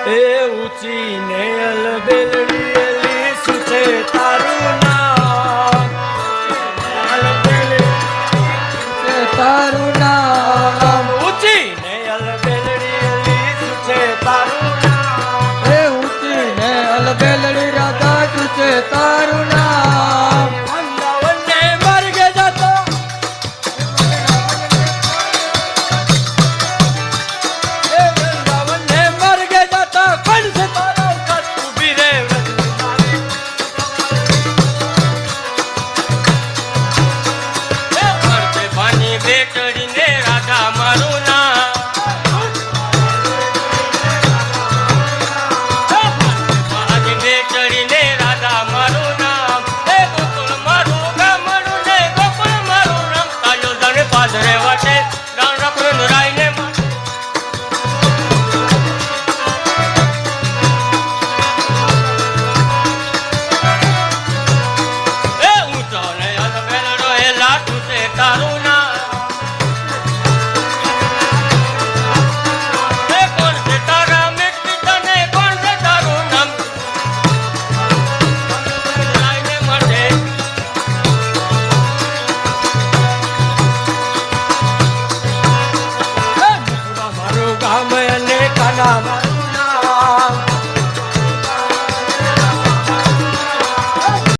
એ ઊંચી ને અલબેલડી એલી શું છે તારું નામ તારું નામ ઊંચી ને અલબેલડી એલી શું છે તારું નામ એ ઊંચી ને અલબેલડી રાધા શું છે તારું નામ વૃંદાવનને માર્ગે જતો એ વૃંદાવનને માર્ગે જતો કોણ છે તારો કટ ઊભી રે પાણી બેટડીને રાધા મારું નામ પાણી બેટડીને રાધા મારું નામ એ ગોકુળ મારું ગામડું ને ગોકુળ મારું નામ કાયો જાને પાદરે વાટે રાણ રખડું રાઈને એ ઊંચો ને અલબેલડો એ લાઠું છે તારું